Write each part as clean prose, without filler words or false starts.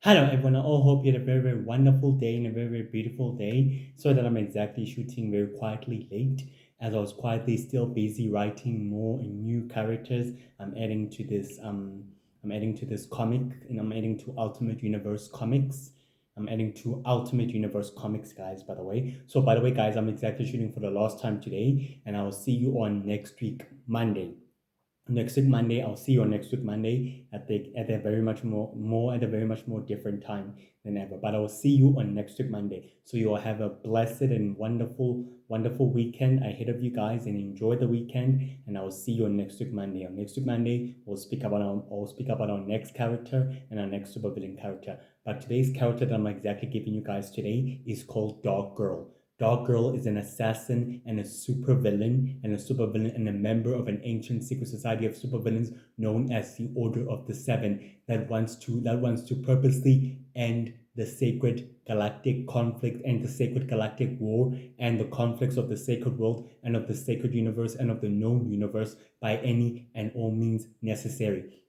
Hello everyone, I all hope you had a very, very wonderful day and a very, very beautiful day. So that I'm exactly shooting very quietly late as I was quietly still busy writing more and new characters. I'm adding to this comic and I'm adding to Ultimate Universe Comics. I'm adding to Ultimate Universe Comics, guys, by the way. So by the way, guys, I'm exactly shooting for the last time today, and I'll see you on next week, Monday. Next week Monday. I'll see you on next week Monday at a very much more at a very much more different time than ever. But I will see you on next week Monday. So you will have a blessed and wonderful weekend ahead of you guys, and enjoy the weekend. And I will see you on next week Monday. On next week Monday, we'll speak about our next character and our next supervillain character. But today's character that I'm exactly giving you guys today is called Dog Girl. Dog Girl is an assassin and a supervillain and a member of an ancient secret society of supervillains known as the Order of the Seven that wants to purposely end the sacred galactic conflict and the sacred galactic war and the conflicts of the sacred world and of the sacred universe and of the known universe by any and all means necessary.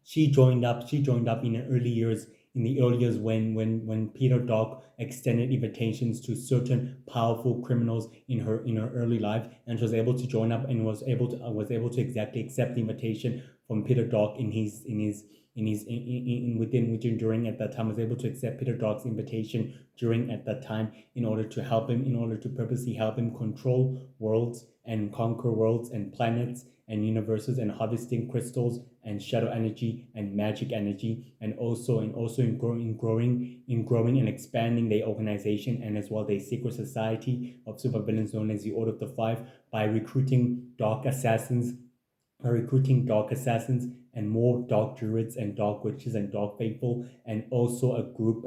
She joined up in the early years when Peter Doc extended invitations to certain powerful criminals in her early life, and she was able to join up and was able to exactly accept the invitation from Peter Doc in within during at that time, was able to accept Peter Doc's invitation during at that time in order to purposely help him control worlds and conquer worlds and planets and universes, and harvesting crystals and shadow energy and magic energy, and also in growing and expanding their organization, and as well their secret society of supervillains known as the Order of the Five, by recruiting dark assassins and more dark druids and dark witches and dark faithful, and also a group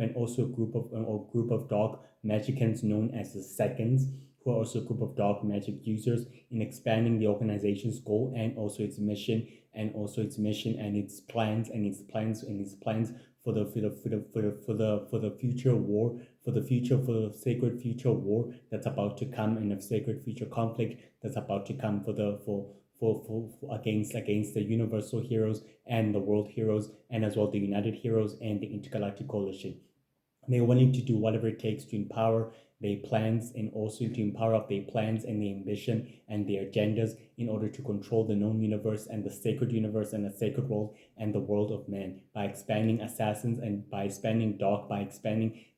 of dark magicians known as the Seconds, who are also a group of dark magic users, in expanding the organization's goal and also its mission, and its plans for the future war, for the sacred future war that's about to come, and a sacred future conflict that's about to come for against the universal heroes and the world heroes, and as well the United Heroes and the Intergalactic Coalition. They're willing to do whatever it takes to empower their plans, and also to empower up their plans and their ambition and their agendas in order to control the known universe and the sacred universe and the sacred world and the world of man, by expanding assassins and by expanding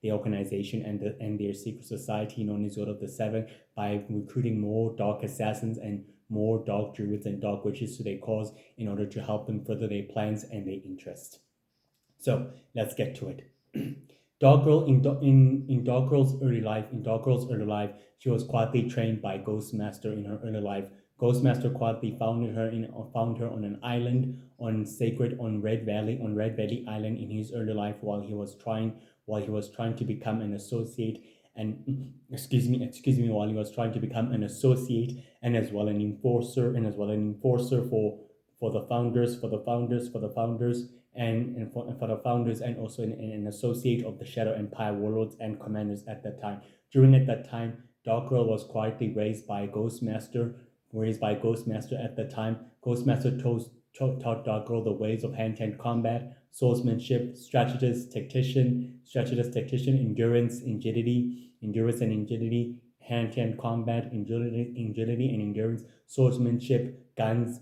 the organization and their secret society known as Order of the Seven, by recruiting more dark assassins and more dark druids and dark witches to their cause in order to help them further their plans and their interests. So let's get to it. Dog Girl in Dog Girl's early life, she was quietly trained by Ghostmaster in her early life. Ghostmaster quietly found her on an island on Red Valley Island in his early life, while he was trying to become an associate and while he was trying to become an associate, and as well an enforcer for the founders and for the founders, and also an associate of the Shadow Empire warlords and commanders at that time. During at that time, Dark Girl was quietly raised by Ghostmaster at the time. Ghostmaster taught Dark Girl the ways of hand-to-hand combat, swordsmanship, strategist tactician, endurance and agility, hand-to-hand combat, agility and endurance, swordsmanship, guns,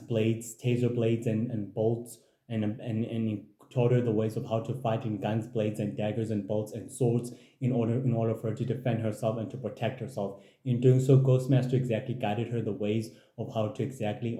blades, taser blades, and bolts, and he taught her the ways of how to fight in guns, blades, and daggers, and bolts, and swords, in order for her to defend herself and to protect herself. In doing so, Ghostmaster exactly guided her the ways of how to exactly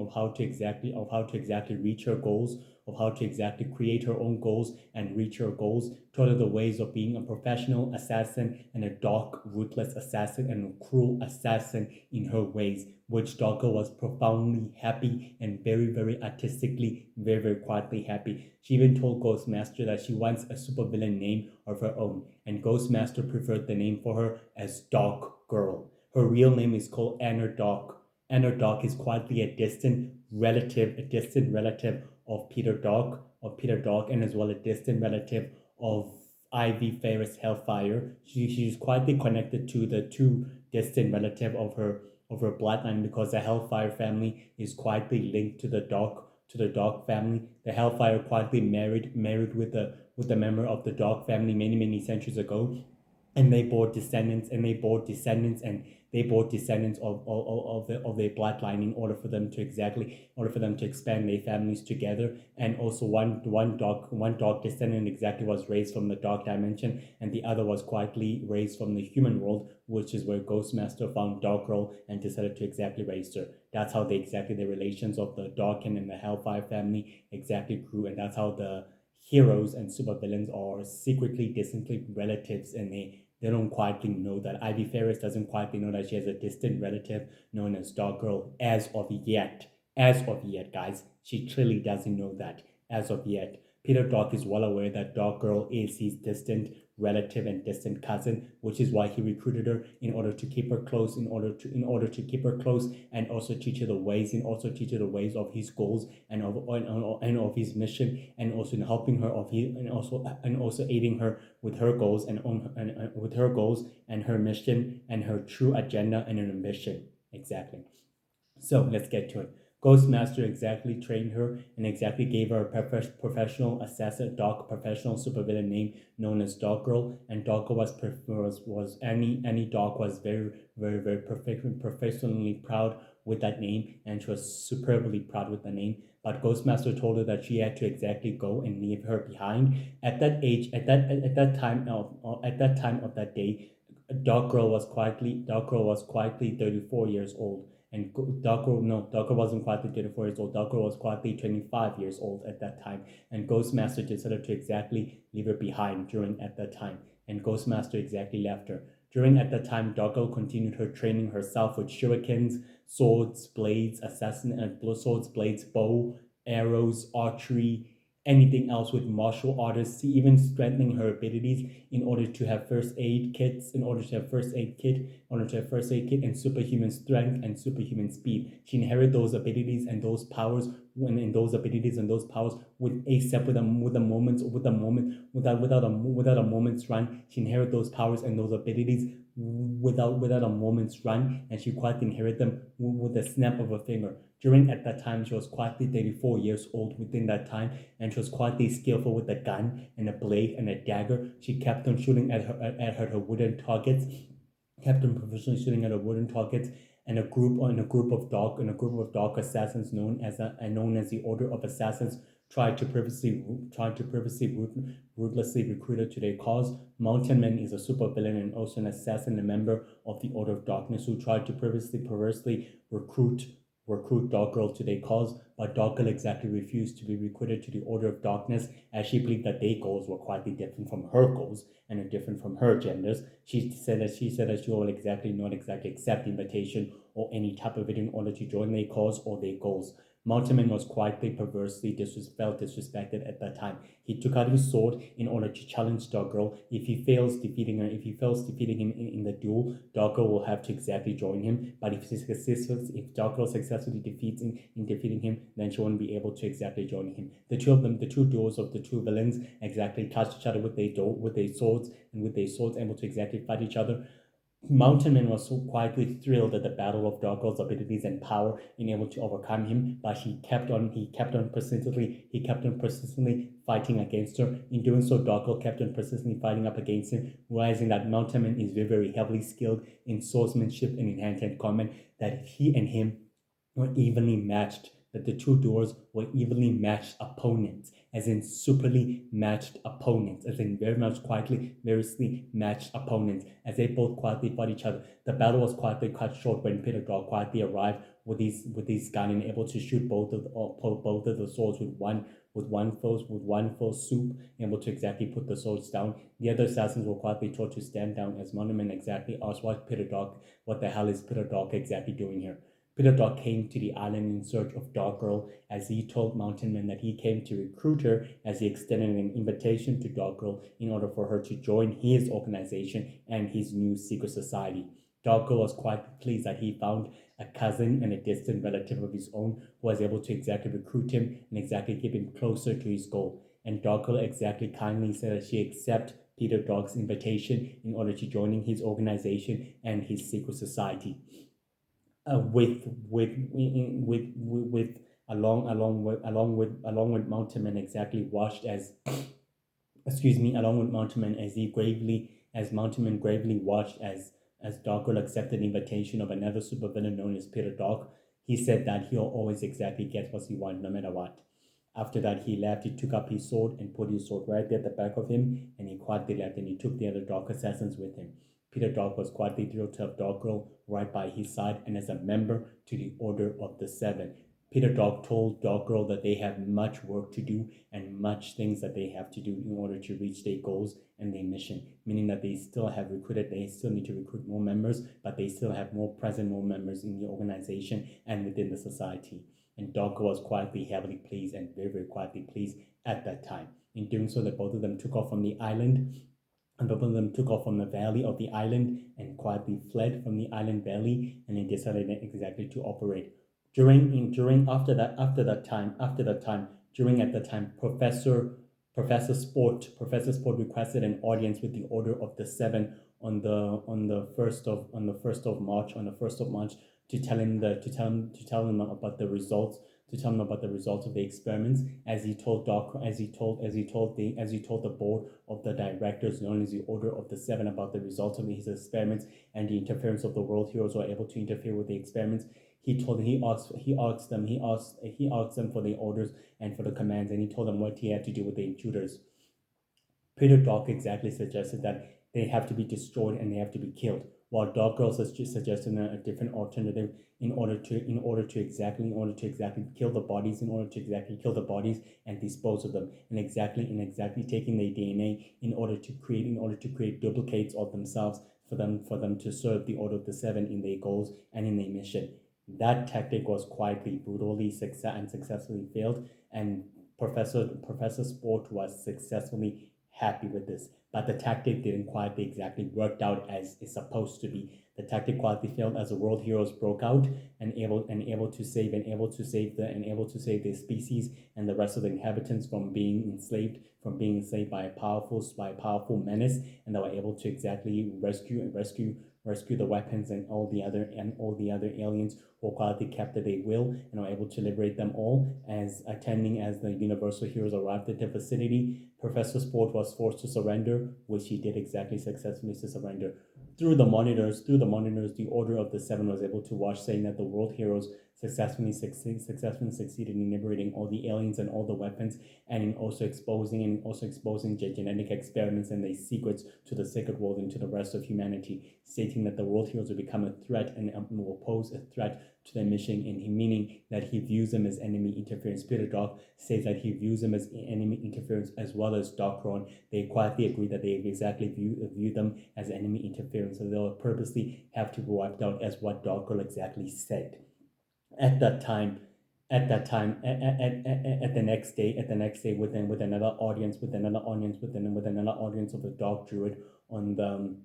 reach her goals, of how to exactly create her own goals and reach her goals. Taught her the ways of being a professional assassin and a dark, ruthless assassin and a cruel assassin in her ways, which Doggo was profoundly happy and very, very artistically, very, very quietly happy. She even told Ghostmaster that she wants a supervillain name of her own, and Ghostmaster preferred the name for her as Dog Girl. Her real name is called Anna Dog. Anna Dog is quietly a distant relative of Peter Dog, and as well a distant relative of Ivy Ferris Hellfire. She's quietly connected to the two distant relative of her bloodline, because the Hellfire family is quietly linked to the Dog family. The Hellfire quietly married with a member of the dog family many centuries ago, and they bore descendants and they bore descendants of their bloodline in order for them to expand their families together. And also one dog descendant exactly was raised from the dog dimension, and the other was quietly raised from the human world, which is where Ghostmaster found Dog Girl and decided to exactly raise her. That's how the relations of the Dogkin and the Hellfire family exactly grew, and that's how the heroes and supervillains are secretly distantly relatives, and they don't quietly know that. Ivy Ferris doesn't quietly know that she has a distant relative known as Dog Girl as of yet. As of yet, guys. She clearly doesn't know that as of yet. Peter Dog is well aware that Dog Girl is his distant relative and distant cousin, which is why he recruited her in order to keep her close, and also teach her the ways, of his goals and of his mission, and also in helping her of his, and also aiding her with her goals with her goals and her mission and her true agenda and her ambition. Exactly. So let's get to it. Ghostmaster exactly trained her and exactly gave her a professional assassin, professional supervillain name known as Dog Girl. And Dog Girl was any dog was very professionally proud with that name, and she was superbly proud with the name. But Ghostmaster told her that she had to exactly go and leave her behind. At that age, at that time of that day, Dog Girl was quietly 34 years old, and Docker wasn't quietly 34 years old. Docker was quietly 25 years old at that time, and Ghostmaster decided to exactly leave her behind during at that time, and Ghostmaster exactly left her. During at that time, Docker continued her training herself with shurikens, swords, blades, swords, blades, bow, arrows, archery, anything else with martial artists, even strengthening her abilities in order to have first aid kits, and superhuman strength and superhuman speed. She inherited those abilities and those powers with a step with a moment without a moment's run. She inherited those powers and those abilities without a moment's run, and she quite inherited them with a snap of a finger. During at that time, she was quietly 34 years old within that time, and she was quietly skillful with a gun and a blade and a dagger. She kept on shooting at her wooden targets, kept on professionally shooting at her wooden targets, and a group of dog assassins known as the Order of Assassins tried to purposely ruthlessly recruit her to their cause. Mountain Man is a supervillain and also an assassin, a member of the Order of Darkness, who tried to perversely recruit Dog Girl to their cause, but Dog Girl exactly refused to be recruited to the Order of Darkness, as she believed that their goals were quite different from her goals and are different from her agendas. She said that she will exactly not exactly accept the invitation or any type of it in order to join their cause or their goals. Mountain Man was quietly perversely disrespected at that time. He took out his sword in order to challenge Dog Girl. If he fails defeating him in the duel, Dog Girl will have to exactly join him. But if Dog Girl successfully defeats in defeating him, then she won't be able to exactly join him. The two duels of the two villains exactly touched each other with their swords, able to exactly fight each other. Mountain Man was so quietly thrilled at the battle of Doggo's abilities and power in able to overcome him, but he kept on persistently fighting against her. In doing so, Doggo kept on persistently fighting up against him, realizing that Mountain Man is very heavily skilled in swordsmanship and in hand-to-hand combat, that he and him were evenly matched, that the two duels were evenly matched opponents, as in superly matched opponents, as in very much quietly, variously matched opponents, as they both quietly fought each other. The battle was quietly cut short when Peter Dog quietly arrived with his gun and able to shoot both of the swords with one full swoop, able to exactly put the swords down. The other assassins were quietly told to stand down, as Monument exactly asked what the hell is Peter Dog exactly doing here. Peter Dog came to the island in search of Dog Girl, as he told Mountain Man that he came to recruit her, as he extended an invitation to Dog Girl in order for her to join his organization and his new secret society. Dog Girl was quite pleased that he found a cousin and a distant relative of his own who was able to exactly recruit him and exactly keep him closer to his goal. And Dog Girl exactly kindly said that she accepted Peter Dog's invitation in order to joining his organization and his secret society. With along with Mountain Man exactly watched as along with Mountainman, as Mountainman gravely watched as Darkroll accepted the invitation of another supervillain known as Peter Dark. He said that he'll always exactly get what he wants no matter what. After that, he left. He took up his sword and put his sword right there at the back of him, and he quietly left. And he took the other Dark Assassins with him. Peter Dark was quietly thrilled to have Darkroll right by his side and as a member to the Order of the Seven. Peter Dark told Darkroll that they have much work to do and much things that they have to do in order to reach their goals and their mission, meaning that they still need to recruit more members, but they still have more members in the organization and within the society. And Darkroll was quietly, heavily pleased and very, very quietly pleased at that time. In doing so, that both of them took off from the island, and both of them took off from the valley of the island and quietly fled from the island valley, and they decided exactly to operate during after that time during at the time Professor Sport requested an audience with the Order of the Seven on the first of March to tell him about the results of the experiments, as he told the board of the directors known as the Order of the Seven about the results of his experiments and the interference of the world heroes who are able to interfere with the experiments. He asked them for the orders and for the commands, and he told them what he had to do with the intruders. Peter Dark exactly suggested that they have to be destroyed and they have to be killed, while Dark Girl suggested a different alternative in order to exactly kill the bodies and dispose of them, and exactly taking their DNA in order to create duplicates of themselves for them to serve the Order of the Seven in their goals and in their mission. That tactic was quietly, brutally successfully failed, and Professor Sport was successfully happy with this. But the tactic didn't quite exactly worked out as it's supposed to be. The tactic quietly failed as the world heroes broke out and able to save their species and the rest of the inhabitants from being enslaved by a powerful menace, and they were able to exactly rescue the weapons and all the other aliens who quietly kept at their will and were able to liberate them all. As the Universal heroes arrived at the vicinity, Professor Sport was forced to surrender, which he did exactly successfully to surrender. Through the monitors, the Order of the Seven was able to watch, saying that the world heroes successfully succeeded in liberating all the aliens and all the weapons, and in also exposing the genetic experiments and their secrets to the sacred world and to the rest of humanity, stating that the world heroes will become a threat and will pose a threat to their mission, and meaning that he views them as enemy interference. Peter Dark says that he views them as enemy interference as well as Darkron. They quietly agree that they exactly view them as enemy interference, so they'll purposely have to be wiped out, as what Darkron exactly said. At that time, at the next day, with another audience of the Dark Druid on the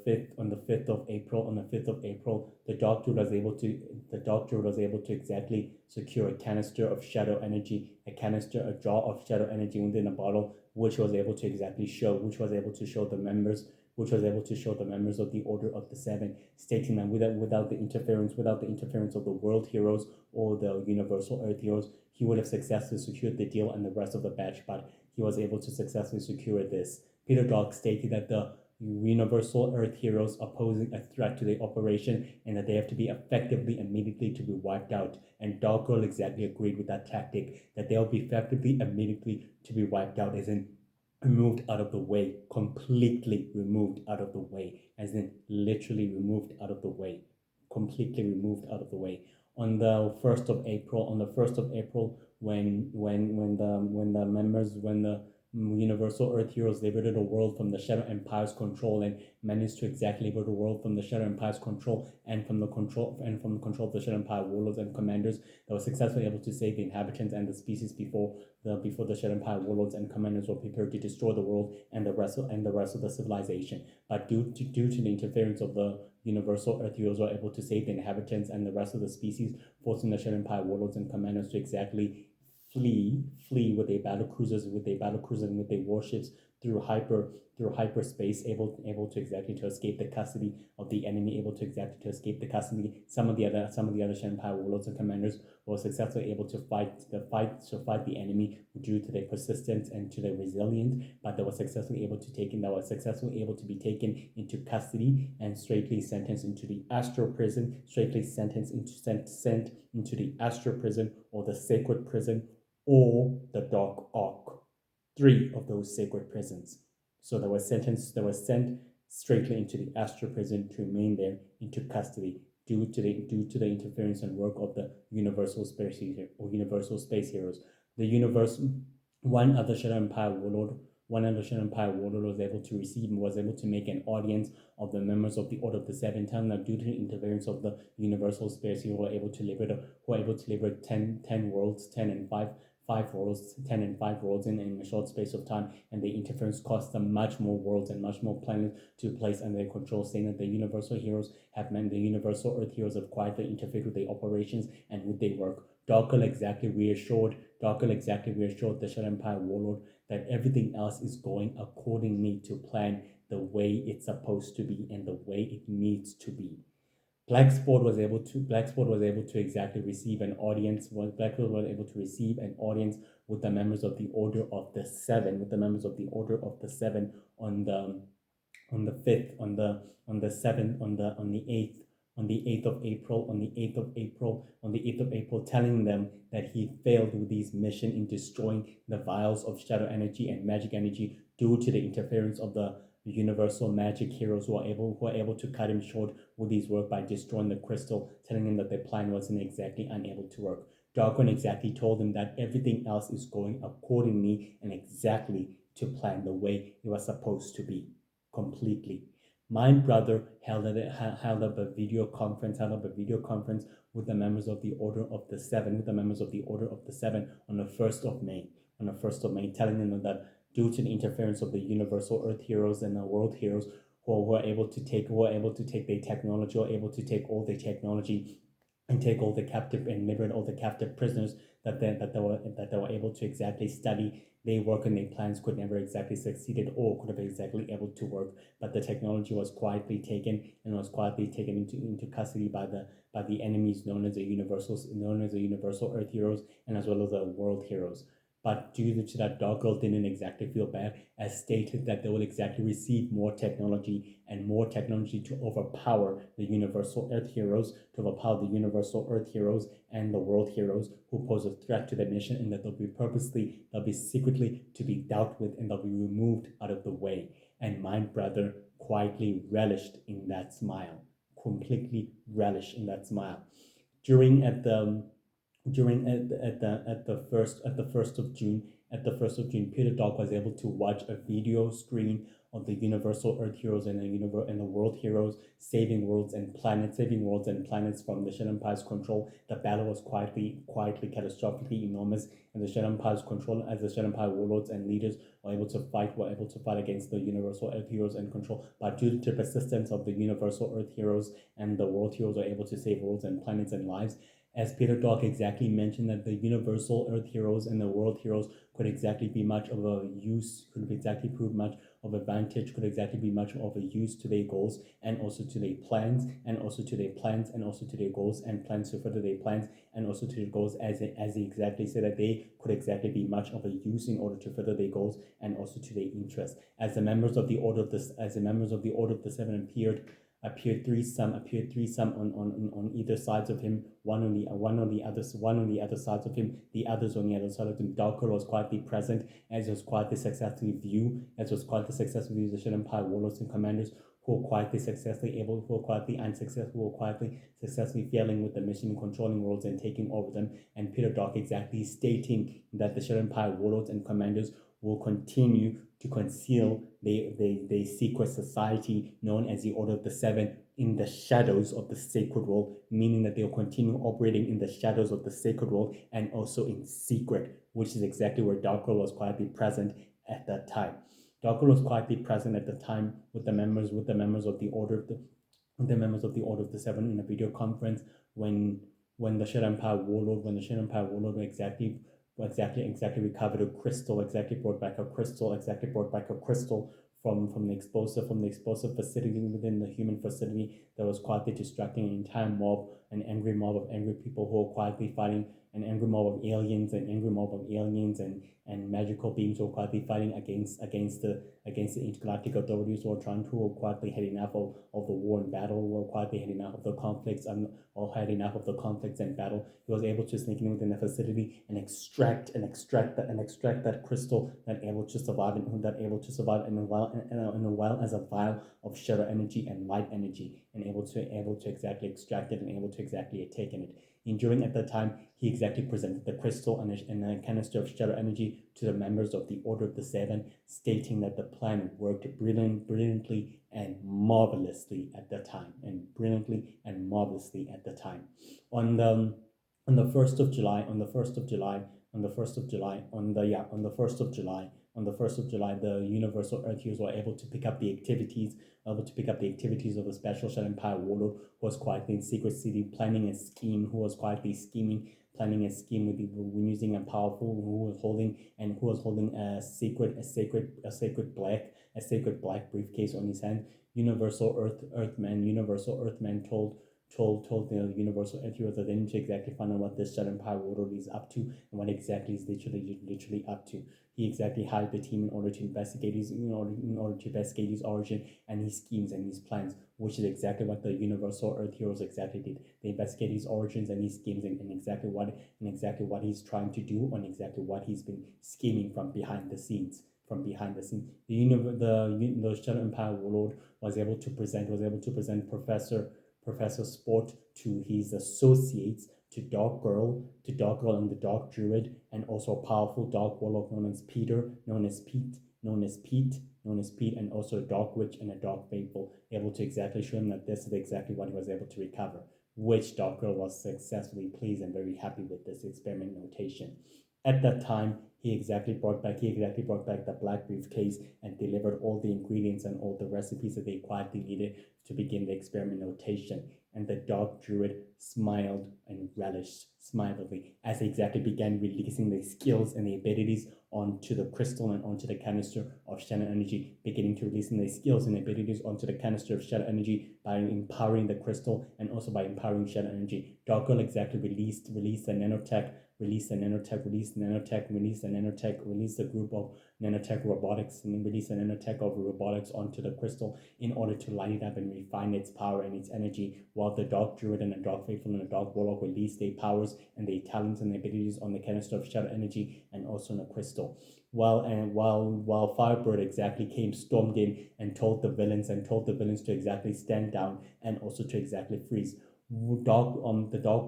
fifth of April, the Dark Druid was able to exactly secure a jar of shadow energy within a bottle, which was able to show the members of the Order of the Seven, stating that without the interference of the world heroes or the Universal Earth heroes, he would have successfully secured the deal and the rest of the batch, but he was able to successfully secure this. Peter Dark stated that the Universal Earth heroes are posing a threat to the operation and that they have to be effectively immediately to be wiped out. And Dark Girl exactly agreed with that tactic, that they'll be effectively immediately to be wiped out, as in removed out of the way, completely removed out of the way, as in literally removed out of the way, completely removed out of the way. On the 1st of April, when the Universal Earth heroes liberated the world from the Shadow Empire's control and managed to exactly liberate the world from the Shadow Empire's control and from the control of the Shadow Empire warlords and commanders, that were successfully able to save the inhabitants and the species before the Shadow Empire warlords and commanders were prepared to destroy the world and the rest of the civilization. But due to the interference of the Universal Earth heroes, were able to save the inhabitants and the rest of the species, forcing the Shadow Empire warlords and commanders to exactly flee with their battle cruisers and with their warships through hyperspace, able to exactly to escape the custody of the enemy, able to exactly to escape the custody. Some of the other Shadow Empire warlords and commanders were successfully able to fight the enemy due to their persistence and to their resilience, but they were successfully able to be taken into custody and straightly sentenced into the astral prison, straightly sentenced into sent into the astral prison or the sacred prison or the dark ark. Three of those sacred prisons. So they were sent straightly into the astral prison to remain there into custody due to the interference and work of the universal space heroes. The universe, one other Shadow Empire warlord, was able to make an audience of the members of the Order of the Seven, telling them due to the interference of the universal space heroes who were able to liberate 10 worlds, 10 and 5 worlds, 10 and 5 worlds in a short space of time, and the interference cost them much more worlds and much more planets to place under their control, saying that the universal Earth heroes have quietly interfered with their operations and with their work. Darkle exactly reassured the Shadow Empire warlord that everything else is going accordingly to plan, the way it's supposed to be and the way it needs to be. Blacksport was able to exactly receive an audience. Blacksport was able to receive an audience with the members of the Order of the Seven, on the 5th, on the 7th, on the 8th, on the 8th of April, telling them that he failed with his mission in destroying the vials of shadow energy and magic energy due to the interference of the universal magic heroes who are able to cut him short with his work by destroying the crystal, telling him that their plan wasn't exactly unable to work. Darkon exactly told him that everything else is going accordingly and exactly to plan, the way it was supposed to be, completely. My brother held up a video conference with the members of the Order of the Seven, on the 1st of May, telling them that due to the interference of the universal Earth heroes and the world heroes who were able to take their technology, or able to take all their technology and take all the captive and liberate all the captive prisoners that they were able to exactly study. Their work and their plans could never exactly succeeded or could have exactly able to work, but the technology was quietly taken into custody by the enemies known as the universal Earth heroes and as well as the world heroes. But due to that, Dark Girl didn't exactly feel bad, as stated that they will exactly receive more technology to overpower the universal Earth heroes, and the world heroes who pose a threat to the mission, and that they'll be secretly to be dealt with, and they'll be removed out of the way. And my brother quietly relished in that smile, completely relished in that smile. During at the first of June, Peter Dog was able to watch a video screen of the universal Earth heroes and the world heroes saving worlds and planets from the Shadow Empire's control. The battle was quietly, catastrophically enormous, and the Shadow Empire's control, as the Shadow Empire warlords and leaders were able to fight against the universal Earth heroes and control. But due to the persistence of the universal Earth heroes and the world heroes, were able to save worlds and planets and lives. As Peter Dock exactly mentioned, that the universal Earth heroes and the world heroes could exactly be much of a use, could exactly prove much of advantage, could exactly be much of a use to their goals and also to their plans, and also to their goals and plans to further their plans, and also to their goals, as he exactly said that they could exactly be much of a use in order to further their goals and also to their interests. As the members of the Order of the Seven appeared threesome on either sides of him, one on the other sides of him, the others on the other side of him. Darker was quietly present, as was quietly successfully view the Shadow Empire warlords and commanders who were quietly successfully failing with the mission in controlling worlds and taking over them, and Peter Dark exactly stating that the Shadow Empire warlords and commanders will continue to conceal the secret society known as the Order of the Seven in the shadows of the sacred world, meaning that they'll continue operating in the shadows of the sacred world and also in secret, which is exactly where Darkrow was quietly present at that time. Darkrow was quietly present at the time with the members of the Order of the Seven in a video conference when the Shadow Empire warlord exactly recovered a crystal, exactly brought back a crystal from the explosive facility within the human facility that was quietly distracting an entire mob, an angry mob of angry people who were quietly fighting, an angry mob of aliens, an angry mob of aliens and magical beings who were quietly fighting against the intergalactic authorities who were quietly had enough of the war and battle, who were quietly had enough of the conflicts or had enough of the conflicts and battle. He was able to sneak in within the facility and extract that crystal that able to survive and that able to survive in a while as a vial of shadow energy and light energy, and able to exactly extract it and able to exactly take in it. And during at that time, he exactly presented the crystal and a canister of shadow energy to the members of the Order of the Seven, stating that the plan worked brilliantly and marvelously at the time, and brilliantly and marvelously at the time. On the on the 1st of July, on the 1st of July, on the 1st of July, on the yeah, on the 1st of July, on the 1st of July, the Universal Earth Heroes were able to pick up the activities of the Special Shadow Empire warlord who was quietly in Secret City planning a scheme, who was quietly scheming, planning a scheme with using a powerful who was holding a sacred black briefcase on his hand. Universal Earthman told the Universal Earth Heroes that they need to exactly find out what this Shadow Empire warlord is up to and what exactly is literally up to. He exactly hired the team in order to investigate his origin and his schemes and his plans, which is exactly what the Universal Earth Heroes exactly did. They investigate his origins and his schemes and exactly what he's trying to do and exactly what he's been scheming from behind the scenes. The Shadow Empire warlord was able to present Professor Sport to his associates, to Dark Girl and the Dark Druid, and also a powerful Dark Warlock known as Pete, and also a Dark Witch and a Dark Faithful, able to exactly show him that this is exactly what he was able to recover, which Dark Girl was successfully pleased and very happy with this experiment notation. At that time, he exactly brought back the black briefcase and delivered all the ingredients and all the recipes that they quietly needed to begin the experiment notation. And the Dark Druid smiled and relished smilingly as he exactly began releasing the skills and the abilities onto the crystal and onto the canister of shadow energy, beginning to releasing the skills and abilities onto the canister of shadow energy by empowering the crystal and also by empowering shadow energy. Dark Girl exactly released the nanotech, release the group of nanotech robotics and release the nanotech of robotics onto the crystal in order to light it up and refine its power and its energy, while the Dark Druid and the Dark Faithful and the Dark Warlock release their powers and their talents and abilities on the canister of shadow energy and also on the crystal. While Firebird exactly stormed in and told the villains to exactly stand down and also to exactly freeze. The Dark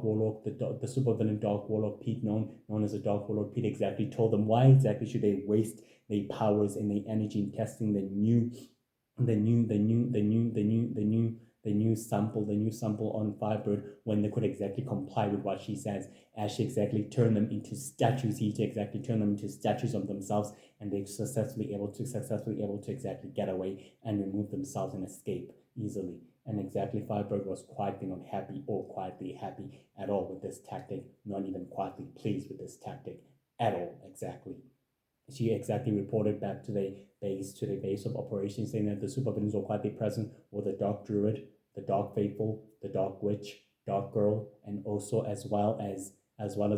Warlock, the supervillain Dark Warlock Pete, known as the Dark Warlock Pete, exactly told them why exactly should they waste their powers and their energy in testing the new sample on Firebird when they could exactly comply with what she says, as she exactly turned them into statues. He to exactly turn them into statues of themselves, and they successfully able to exactly get away and remove themselves and escape easily. And exactly Firebird was quietly not happy or quietly happy at all with this tactic, not even quietly pleased with this tactic at all. Exactly. She exactly reported back to the base of operations, saying that the supervillains were quietly present with the Dark Druid, the Dark Faithful, the Dark Witch, Dark Girl, and also as well as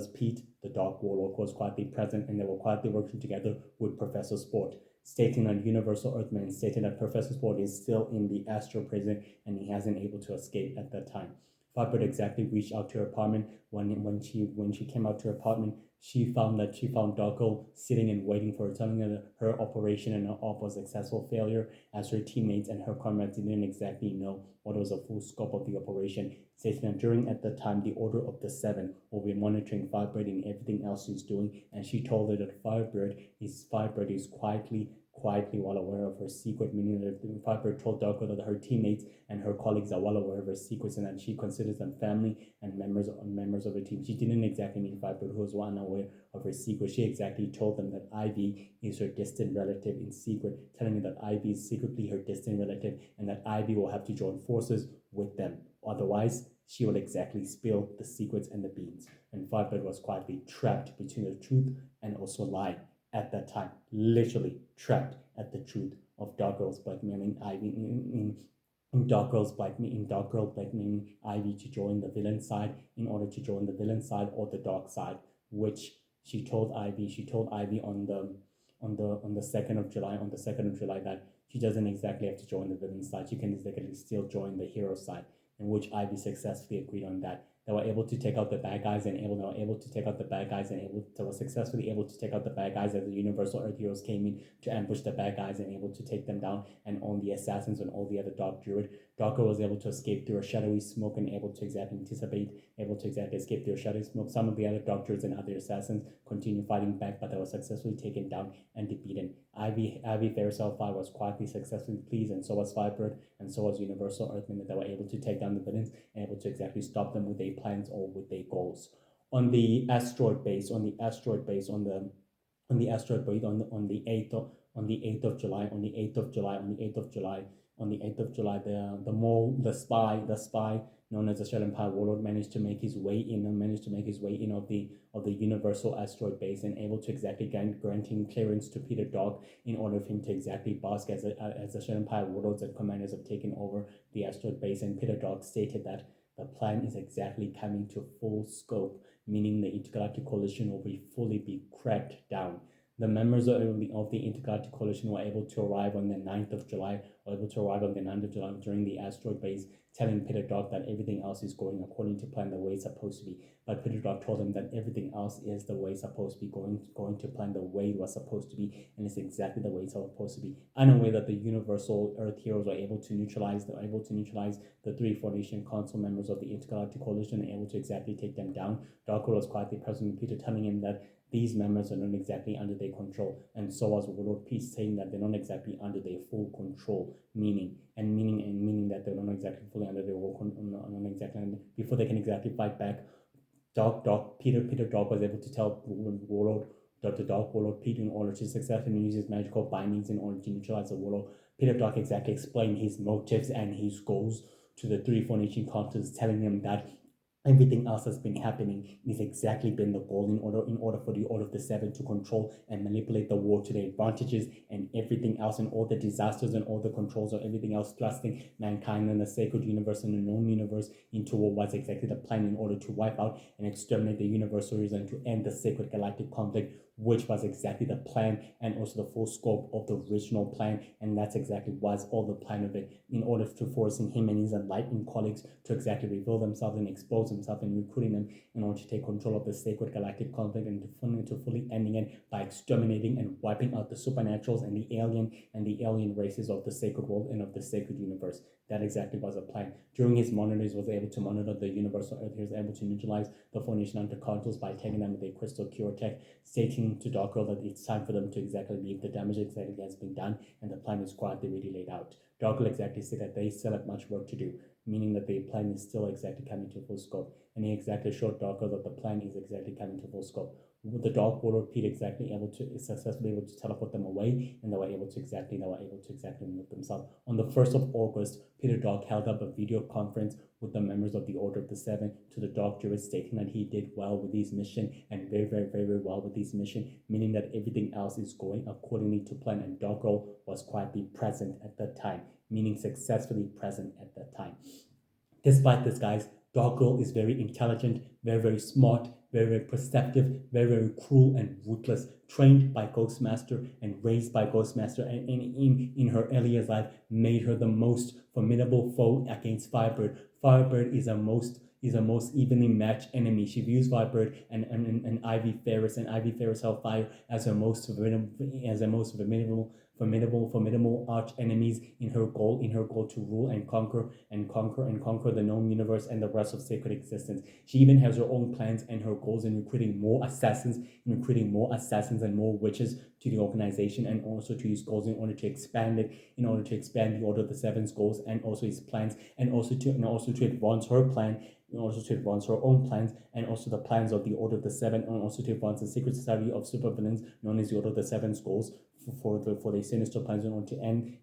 Pete, the Dark Warlock, was quietly present, and they were quietly working together with Professor Sport, stating that Universal Earthman stated that Professor Sport is still in the astral prison and he hasn't able to escape at that time. Firebird exactly reached out to her apartment. When she came out to her apartment, she found Darko sitting and waiting for her, telling her that her operation and her op was a successful failure, as her teammates and her comrades didn't exactly know what was the full scope of the operation, stating that during at the time the Order of the Seven will be monitoring Firebird and everything else she's doing, and she told her that Firebird is quietly well aware of her secret, meaning that Firebird told Darko that her teammates and her colleagues are well aware of her secrets and that she considers them family and members of her team. She didn't exactly mean Firebird, who was unaware of her secret. She exactly told them that Ivy is her distant relative in secret, telling her that Ivy is secretly her distant relative and that Ivy will have to join forces with them. Otherwise, she will exactly spill the secrets and the beans. And Firebird was quietly trapped between the truth and also lie at that time, literally trapped at the truth of Dark Girl's blackmailing Ivy in Dark Girl's blackmailing Ivy to join the villain side in order to join the villain side or the dark side, which she told Ivy on the 2nd of July that she doesn't exactly have to join the villain side. She can exactly still join the hero side, in which Ivy successfully agreed on that. They were able to take out the bad guys and were successfully able to take out the bad guys as the Universal Earth Heroes came in to ambush the bad guys and able to take them down and own the assassins and all the other Dark Druid. Darko was able to escape through a shadowy smoke and able to exactly escape through a shadowy smoke. Some of the other Dark Druids and other assassins continue fighting back, but they were successfully taken down and defeated. Ivy Ferris Hellfire was quietly successfully pleased, and so was Firebird, and so was Universal Earthman, that they were able to take down the villains and able to exactly stop them with their plans or with their goals. On the asteroid base, on the 8th of July, the spy known as the Shadow Empire Warlord managed to make his way in of the Universal Asteroid Base and able to exactly granting clearance to Peter Dog in order for him to exactly bask as the Shadow Empire Warlords and commanders have taken over the asteroid base. And Peter Dog stated that the plan is exactly coming to full scope, meaning the Intergalactic Coalition will fully be cracked down. The members of the Intergalactic Coalition were able to arrive on the 9th of July, during the asteroid base, telling Peter Dog that everything else is going according to plan, the way it's supposed to be. But Peter Dog told them that everything else is the way it's supposed to be, going to plan the way it was supposed to be, and it's exactly the way it's supposed to be. Unaware that the Universal Earth Heroes were able to neutralize the 3 Foundation Council members of the Intergalactic Coalition and able to exactly take them down. Darko was quietly present with Peter, telling him that these members are not exactly under their control, and so was Warlord Peace, saying that they're not exactly under their full control, meaning that they're not exactly fully under their before they can exactly fight back. Peter Dog was able to tell Warlord Pete in order to successfully use his magical bindings in order to neutralize the Warlord. Peter Dog exactly explained his motives and his goals to the 3 Foundation Councils, telling them that everything else that's been happening is exactly been the goal in order for the Order of the Seven to control and manipulate the war to their advantages, and everything else and all the disasters and all the controls of everything else, thrusting mankind and the sacred universe and the known universe into what was exactly the plan in order to wipe out and exterminate the universaries and to end the sacred galactic conflict, which was exactly the plan and also the full scope of the original plan. And that's exactly was all the plan of it, in order to forcing him and his enlightened colleagues to exactly reveal themselves and expose themselves and recruiting them in order to take control of the sacred galactic conflict and to fully ending it by exterminating and wiping out the supernaturals and the alien races of the sacred world and of the sacred universe. That exactly was a plan. During his monitors, was able to monitor the Universal Earth. He was able to neutralize the Foundation Under-Councils by taking them with a crystal cure tech, stating to Dark Girl that it's time for them to exactly leave. The damage exactly has been done and the plan is quietly really laid out. Dark Girl exactly said that they still have much work to do, meaning that the plan is still exactly coming to full scope. And he exactly showed Dark Girl that the plan is exactly coming to full scope. With the Dark Warlord Pete successfully able to teleport them away, and they were able to exactly move themselves. On the 1st of August, Peter Dog held up a video conference with the members of the Order of the Seven to the Dark Druid, stating that he did well with his mission and very, very, very, very well with his mission, meaning that everything else is going accordingly to plan, and Dark Girl was quietly present at that time, meaning successfully present at that time. Despite this, guys, Dark Girl is very intelligent, very, very smart, very, very perceptive, very, very cruel and ruthless, trained by Ghostmaster and raised by Ghostmaster, and in her earlier life made her the most formidable foe against Firebird. Firebird is a most evenly matched enemy. She views Firebird and Ivy Ferris Hellfire as her most formidable arch enemies in her goal to rule and conquer the known universe and the rest of sacred existence. She even has her own plans and her goals in recruiting more assassins and more witches to the organization, and also to use goals in order to expand the Order of the Seven's goals and also his plans, and also to advance her plan, and also to advance her own plans, and also the plans of the Order of the Seven, and also to advance the secret society of supervillains known as the Order of the Seven's goals for their sinister plans in order to end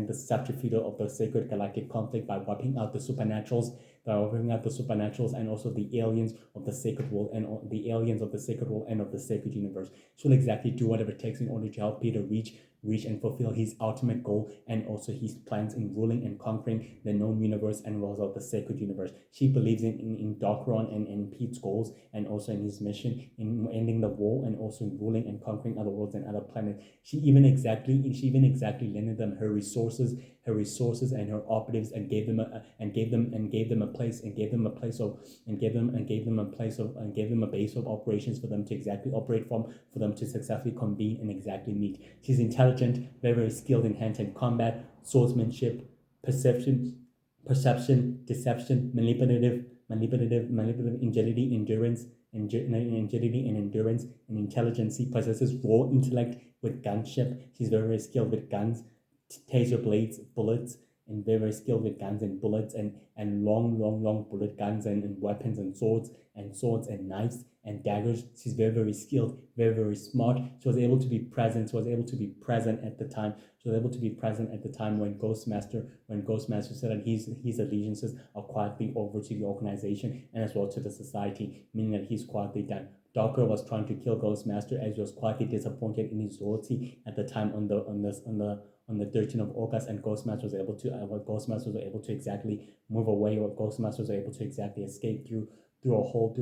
the subterfuge of the sacred galactic conflict by wiping out the supernaturals, and also the aliens of the sacred world and of the sacred universe. She'll exactly do whatever it takes in order to help Peter reach reach and fulfill his ultimate goal and also his plans in ruling and conquering the known universe and also the sacred universe. She believes in Docron and Pete's goals and also in his mission in ending the war and also in ruling and conquering other worlds and other planets. She even exactly lended them her resources and her operatives and gave them a place and gave them a place of and gave them a base of operations for them to exactly operate from, for them to successfully convene and exactly meet. She's intelligent, very skilled in hand-to-hand combat, swordsmanship, perception, deception, manipulative, agility, endurance, agility and endurance and intelligence. She possesses raw intellect with gunship. She's very skilled with guns, taser blades, bullets, and very skilled with guns and bullets and long bullet guns and weapons and swords and knives and daggers. She's very skilled, very smart. She was able to be present. She was able to be present at the time. She was able to be present at the time when Ghostmaster said that his allegiances are quietly over to the organization and as well to the society, meaning that he's quietly done. Docker was trying to kill Ghostmaster as he was quietly disappointed in his loyalty at the time on the 13th of August, and Ghostmaster was able to exactly move away, or Ghostmaster was able to exactly escape through a hole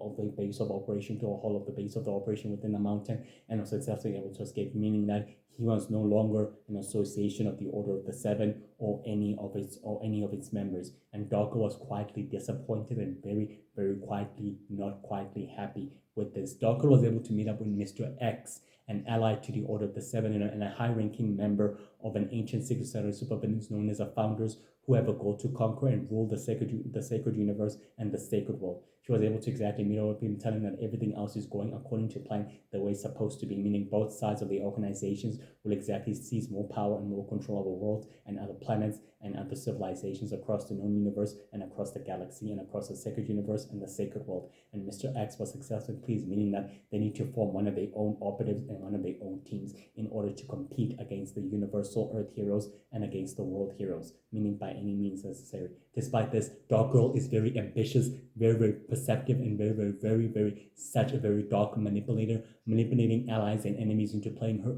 of the base of operation, through a hole of the base of the operation within the mountain, and was successfully able to escape, meaning that he was no longer an association of the Order of the Seven or any of its members. And Docker was quietly disappointed and very quietly not quietly happy with this. Docker was able to meet up with Mr. X, an ally to the Order of the Seven and a high-ranking member of an ancient secret society of supervillains known as the Founders, who have a goal to conquer and rule the sacred universe and the sacred world. She was able to exactly meet up with him, telling that everything else is going according to plan, the way it's supposed to be, meaning both sides of the organizations will exactly seize more power and more control over worlds and other planets and other civilizations across the known universe and across the galaxy and across the sacred universe and the sacred world. And Mr. X was successfully pleased, meaning that they need to form one of their own operatives and one of their own teams in order to compete against the universal Earth heroes and against the world heroes, meaning by any means necessary. Despite this, Dark Girl is very ambitious, very perceptive, and very such a very dark manipulator, manipulating allies and enemies into playing her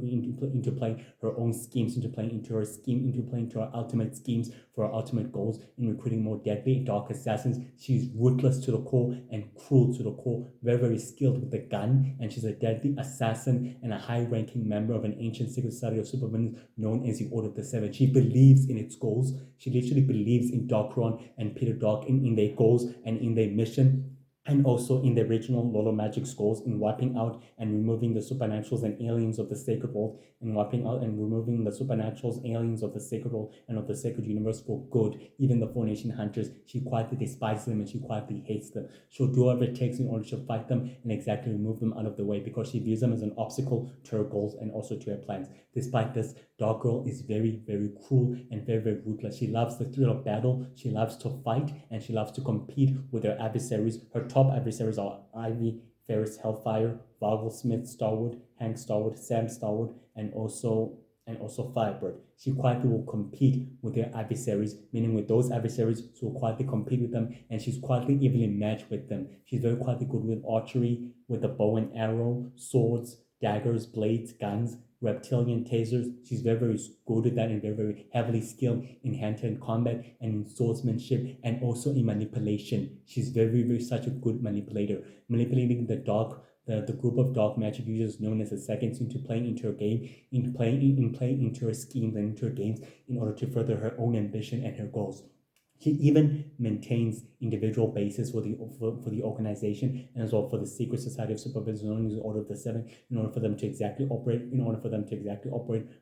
own schemes, into playing to her ultimate schemes for her ultimate goals, in recruiting more deadly dark assassins. She's ruthless to the core and cruel to the core, very skilled with the gun, and she's a deadly assassin and a high-ranking member of an ancient secret society of supervillains known as the Order of the Seven. She believes in its goals. She literally believes in Darkron and Peter Dark in their goals and in their mission, and also in the original Lolo Magic's goals in wiping out and removing the supernaturals and aliens of the sacred world, and wiping out and removing the supernaturals, aliens of the sacred world and of the sacred universe for good. Even the Four-Nation Hunters, she quietly despises them and she quietly hates them. She'll do whatever it takes in order to fight them and exactly remove them out of the way, because she views them as an obstacle to her goals and also to her plans. Despite this, Dark Girl is very cruel and very ruthless. She loves the thrill of battle, she loves to fight, and she loves to compete with her adversaries. Her top adversaries are Ivy, Ferris Hellfire, Vogel Smith Starwood, Hank Starwood, Sam Starwood, and also Firebird. She quietly will compete with her adversaries, meaning with those adversaries, she will quietly compete with them, and she's quietly evenly matched with them. She's very quietly good with archery, with the bow and arrow, swords, daggers, blades, guns, reptilian tasers. She's very good at that and very heavily skilled in hand-to-hand combat and in swordsmanship and also in manipulation. She's very such a good manipulator, manipulating the group of dark magic users known as the Seconds into playing into her game, in playing into her schemes and into her games in order to further her own ambition and her goals. She even maintains individual bases for the organization and as well for the secret society of supervillains known as the Order of the Seven, in order for them to exactly operate,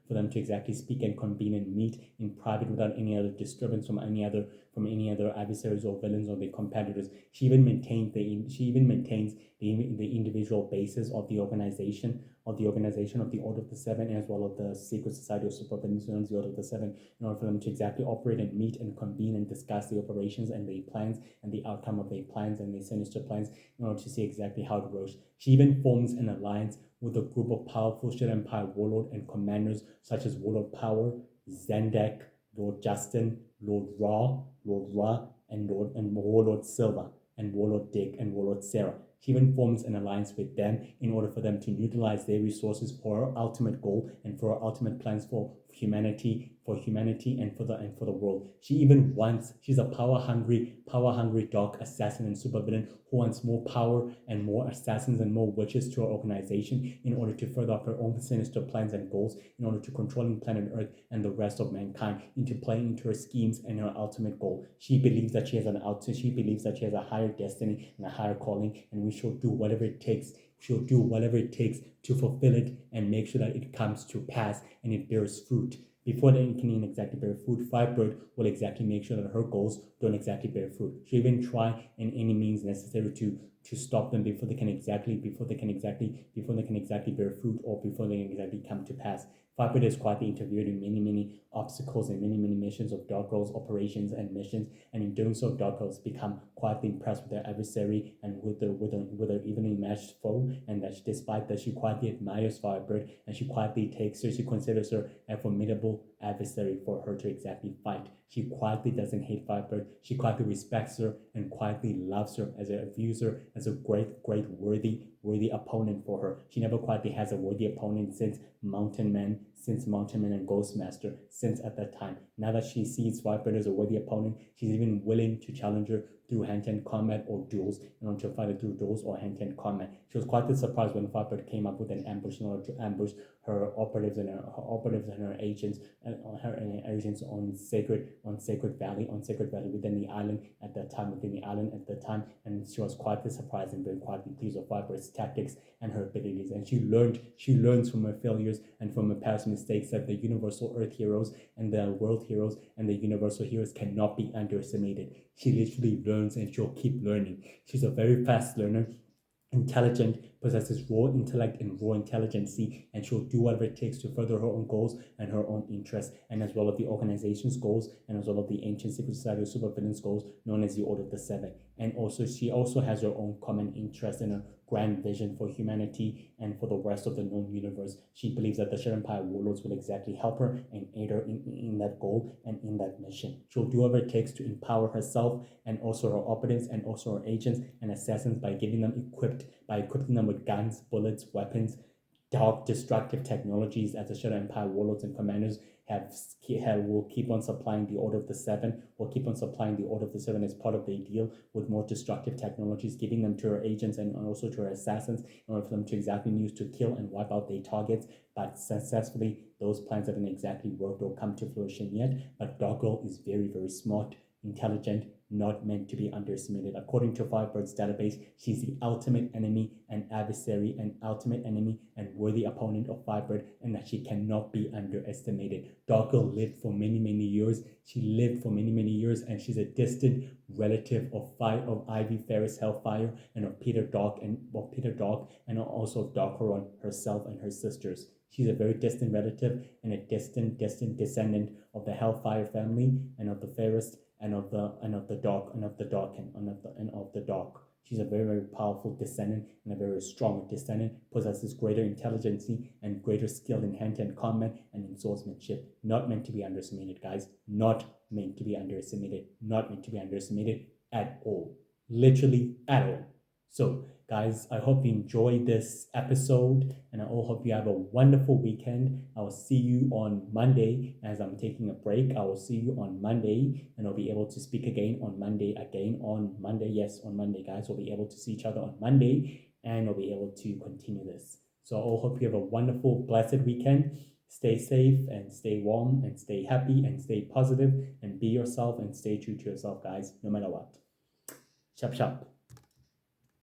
for them to exactly speak and convene and meet in private without any other disturbance from any other adversaries or villains or their competitors. She even maintains the individual bases of the organization of the Order of the Seven, as well as the secret society of supervillains known as the Order of the Seven, in order for them to exactly operate and meet and convene and discuss the operations and the plans and the outcome of their plans and their sinister plans, in order to see exactly how it works. She even forms an alliance with a group of powerful Shadow Empire warlord and commanders such as Warlord Power, Zendek, Lord Justin, Lord Ra, and Warlord Silver, and Warlord Dick, and Warlord Sarah. She even forms an alliance with them in order for them to utilize their resources for her ultimate goal and for her ultimate plans for humanity and for the world. She's a power hungry dark assassin and supervillain who wants more power and more assassins and more witches to her organization in order to further up her own sinister plans and goals in order to controlling planet Earth and the rest of mankind into playing into her schemes and her ultimate goal. She believes that she has a higher destiny and a higher calling, and we shall do whatever it takes. She'll do whatever it takes to fulfill it and make sure that it comes to pass and it bears fruit. Before they can even exactly bear fruit, Firebird will exactly make sure that her goals don't exactly bear fruit. She'll even try in any means necessary to stop them before they can exactly bear fruit or before they can exactly come to pass. Firebird has quietly interfered in many obstacles and many missions of Dark Girl's operations and missions, and in doing so, Dark Girl has become quietly impressed with their adversary and with their evenly matched foe, and that despite that she quietly admires Firebird and she considers her a formidable adversary for her to exactly fight. She quietly doesn't hate Firebird. She quietly respects her and quietly loves her views her as a great worthy opponent for her. She never quietly has a worthy opponent since Mountain Man and Ghostmaster, since at that time. Now that she sees Firebird as a worthy opponent, she's even willing to challenge her through hand-to-hand combat or duels, in order to fight her through duels or hand-to-hand combat. She was quite surprised when Firebird came up with an ambush in order to ambush her operatives and her agents on Sacred Valley within the island at that time, and she was quite surprised and very quietly pleased with Firebird's tactics and her abilities, and she learns from her failures and from her past mistakes that the universal Earth heroes and the world heroes and the universal heroes cannot be underestimated. She literally learns and she'll keep learning. She's a very fast learner, intelligent, possesses raw intellect and raw intelligence, and she'll do whatever it takes to further her own goals and her own interests, and as well as the organization's goals, and as well as the ancient secret society supervillains goals known as the Order of the Seven. And also, she also has her own common interest in a grand vision for humanity and for the rest of the known universe. She believes that the Shadow Empire warlords will exactly help her and aid her in that goal and in that mission. She'll do whatever it takes to empower herself and also her operatives and also her agents and assassins by equipping them with guns, bullets, weapons, dark destructive technologies, as the Shadow Empire warlords and commanders will keep on supplying the Order of the Seven, as part of the deal with more destructive technologies, giving them to her agents and also to her assassins in order for them to exactly use to kill and wipe out their targets. But successfully, those plans haven't exactly worked or come to fruition yet. But Dark Girl is very smart, intelligent, not meant to be underestimated. According to Firebird's database, she's the ultimate enemy and adversary, and ultimate enemy and worthy opponent of Firebird, and that she cannot be underestimated. Dark Girl lived for many years. And she's a distant relative of Ivy Ferris Hellfire and of Peter Dark and also of Darkeron herself and her sisters. She's a very distant relative and a distant descendant of the Hellfire family and of the Ferris and of the dark. She's a very powerful descendant and a very strong descendant, possesses greater intelligence and greater skill in hand-to-hand combat and in swordsmanship. Not meant to be underestimated, guys. Not meant to be underestimated. Not meant to be underestimated at all. Literally at all. So, guys, I hope you enjoyed this episode, and I all hope you have a wonderful weekend. I will see you on Monday as I'm taking a break. I will see you on Monday, and I'll be able to speak again on Monday. Yes, on Monday, guys. We'll be able to see each other on Monday, and I'll be able to continue this. So I all hope you have a wonderful, blessed weekend. Stay safe and stay warm and stay happy and stay positive and be yourself and stay true to yourself, guys, no matter what. Sharp.